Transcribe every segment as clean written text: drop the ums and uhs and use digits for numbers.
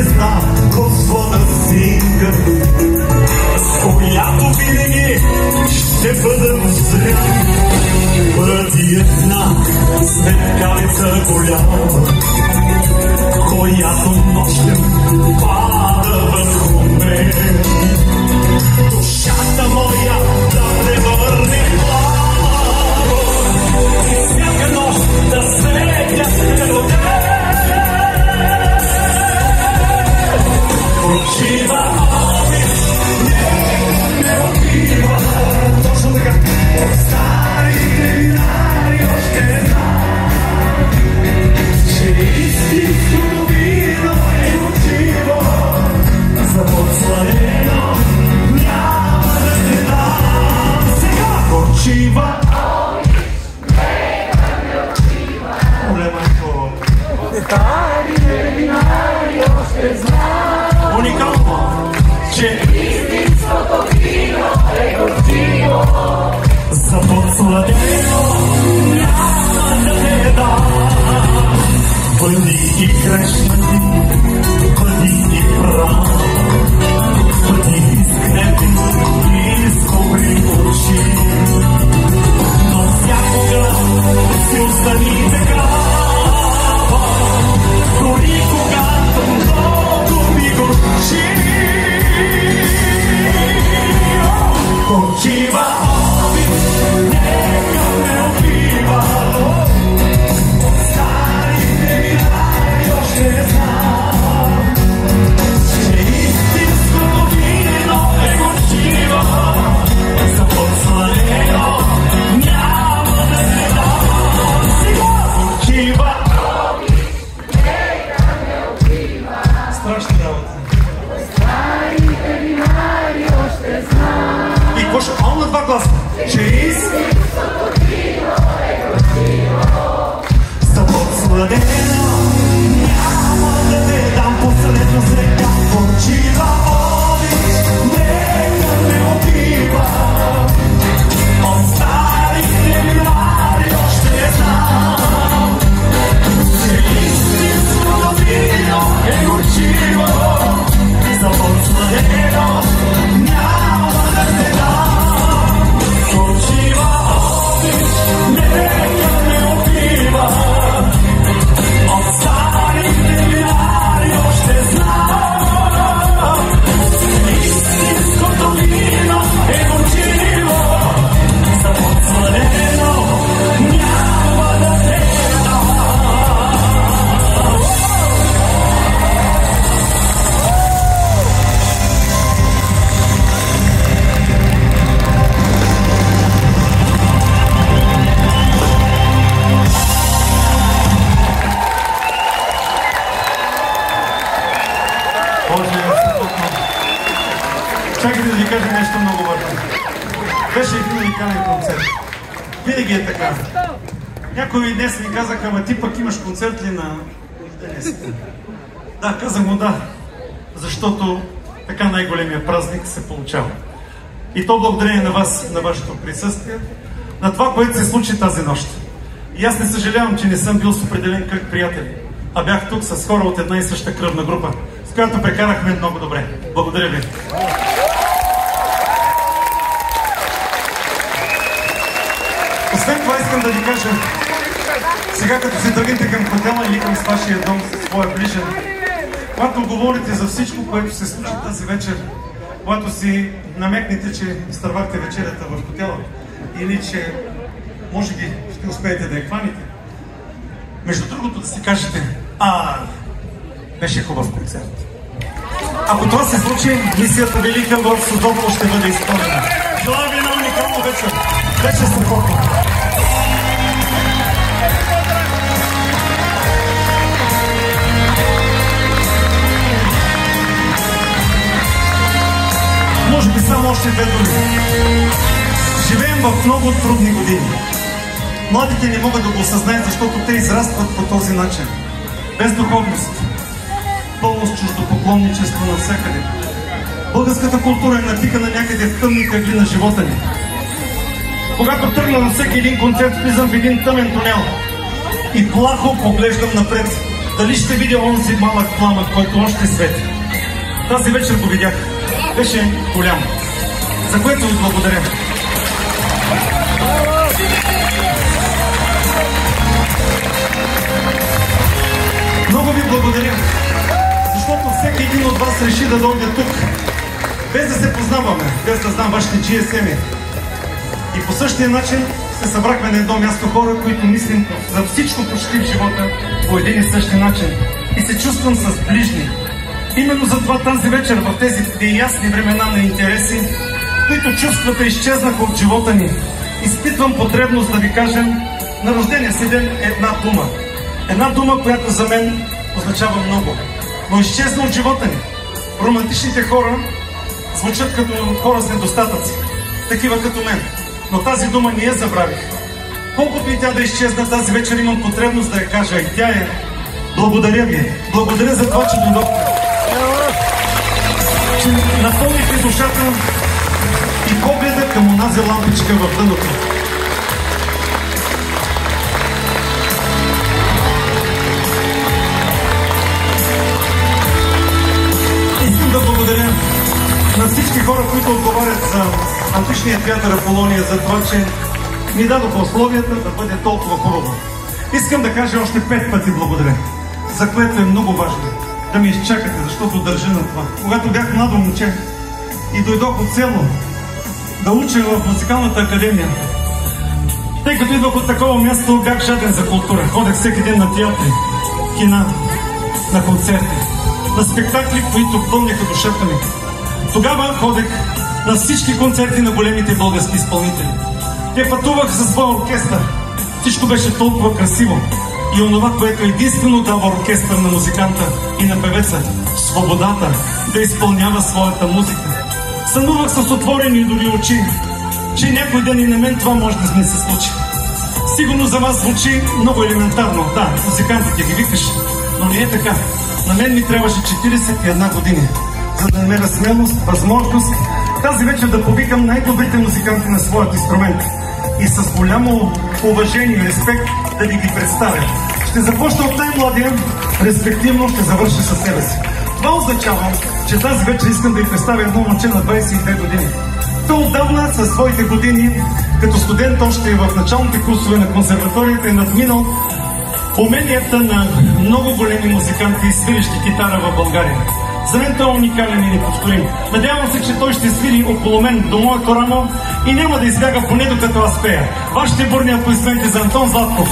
звезда в свода синка, с която винаги ще бъда взрян поради една светкавица голяма, която нощем пада върху мен. Душата моя да превърне плава и всяка нощ да светя като теб. Горчива обич не убива, точно така. От старите винари още знам, че истинското вино е горчиво, за подсладено няма да се дам. Сега горчива старите винари още знам, уникално, че истинското вино е горчиво, за подсладено няма да те дам. Бъди и грешна, бъди и права, бъди изгневен и скобри очи, но всякога си остани такава, дори когато много ми горчи. Горчива обич нека ме убива, от старите винари още знам, че истинското вино е горчиво, за подсладено няма да се дам. Сега горчива страшна работа. Старите винари още знам. И какво ще пал на два гласа? Че истинското вино е горчиво, за подсладено няма да те дам. Последно сега горчива обич нека ме убива, от старите винари още знам, че истинското вино е горчиво, за подсладено няма да се дам. Горчива обич нека ме убива, от старите винари още знам, истинското вино е горчиво, за подсладено няма да се дам. Чакайте да ви кажа нещо много важно. Беше един уникален концерт. Винаги е така. Някои днес ми казаха, ама ти пък имаш концерт ли на Денесите? Да, казах му да, защото така най-големия празник се получава. И то благодарение на вас, на вашето присъствие, на това, което се случи тази нощ. И аз не съжалявам, че не съм бил с определен кръг приятели, а бях тук с хора от една и съща кръвна група, с която прекарахме много добре. Благодаря ви. Освен това искам да ви кажа, сега като се тръгнете към хотела или към вашия дом със своя ближен, когато говорите за всичко, което се случи тази вечер, когато си намекнете, че изтървахте вечерята в хотела или че може би ще успеете да я хваните, между другото да си кажете, беше хубав концерт. Ако това се случи, мисията Велика в Созопол ще бъде изпълнена. Желая ви една уникална вечер. Вече страхотно. Може би само още две думи. Живеем в много трудни години. Младите не могат да го осъзнаят, защото те израстват по този начин. Без духовност. Пълно с чуждопоклонничество навсякъде. Българската култура е напикана някъде в тъмни къгли на живота ни. Когато тръгна на всеки един концерт, влизам в един тъмен тунел и плахо поглеждам напред. дали ще видя онзи малък пламък, който още свети. Тази вечер го видях. Беше голям. За което ви благодаря. Много ви благодаря, защото всеки един от вас реши да дойде тук, без да се познаваме, без да знам вашите GSM-и. И по същия начин се събрахме на едно място хора, които мислим за всичко почти в живота по един и същи начин. И се чувствам с ближни. Именно затова тази вечер, в тези неясни времена на интереси, които чувствата изчезнаха от живота ни, изпитвам потребност да ви кажем на рождения си ден една дума. Една дума, която за мен означава много, но изчезна от живота ни. Романтичните хора звучат като хора с недостатъци, такива като мен. Но тази дума не я забравих. Колкото и тя да изчезна, тази вечер имам потребност да я кажа. И тя е: благодаря ви. Благодаря за това, че дойдохте. Че напълнихте душата и погледа към онази лампичка в дъното. Искам да благодаря на всички хора, които отговарят за античния театър Аполония, за това, че ми дадоха условията да бъде толкова хубаво. Искам да кажа още 5 пъти благодаря, за което е много важно да ми изчакате, защото държа на това. Когато бях младо момче и дойдох от село да уча в музикалната академия, тъй като идвах от такова място, бях жаден за култура. Ходех всеки ден на театри, кина, на концерти, на спектакли, които пълняха душата ми. Тогава ходех на всички концерти на големите български изпълнители. Те пътувах със своя оркестър. Всичко беше толкова красиво. И онова, което единствено дава оркестър на музиканта и на певеца — свободата да изпълнява своята музика. Сънувах с отворени дори очи, че някой ден и на мен това може да ми се случи. Сигурно за вас звучи много елементарно. Да, музикантите ги викаш, но не е така. На мен ми трябваше 41 години, за да намеря смелост, възможност тази вечер да повикам най-добрите музиканти на своят инструмент и с голямо уважение и респект да ви ги представя. Ще започна от най-младия, респективно ще завърша със себе си. Това означава, че тази вечер искам да ви представя едно момче на 22 години. Той отдавна със своите години, като студент още в началните курсове на консерваторията, е надминал уменията на много големи музиканти, свирещи китара в България. За мен той е уникален и неповторим. Надявам се, че той ще свири около мен до моето рамо и няма да избяга поне докато аз пея. Вашите бурни аплодисменти за Антон Златков.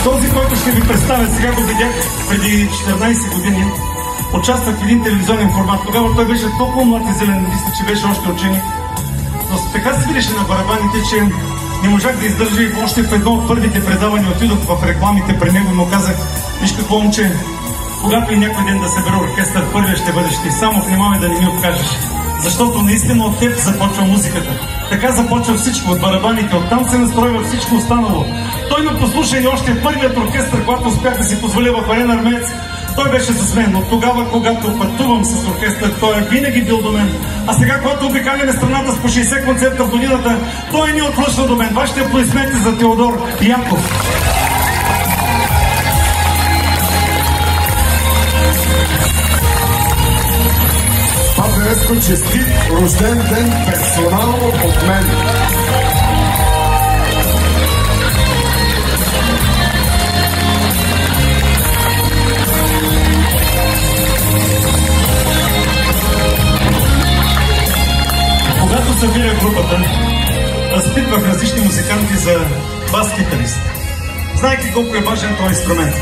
Този, който ще ви представя сега, го видях преди 14 години. Участвах в един телевизионен формат. Тогава той беше толкова млад и зелен, мисля, че беше още ученик. Но така свиреше на барабаните, че не можах да издържа и още в едно от първите предавания отидох в рекламите при него и му казах: виж какво, момче, когато и някой ден да събера оркестър, първия ще бъдеш ти. Само внимавай да не ми откажеш. Защото наистина от теб започва музиката. Така започва всичко, от барабаните, оттам се настройва всичко останало. Той ме послуша и още първият оркестър, когато успях да си позволя в Арена Армеец, той беше с мен. От тогава, когато пътувам с оркестър, той е винаги бил до мен. А сега, когато обикаляме страната с по 60 концерта в годината, той не отвършва до мен. Вашите аплодисменти за Теодор Янков. Павлеско, честит рожден ден персонално от мен. Когато събира групата, разпитвах различни музиканти за бас-китарист, знайки колко е важен този инструмент.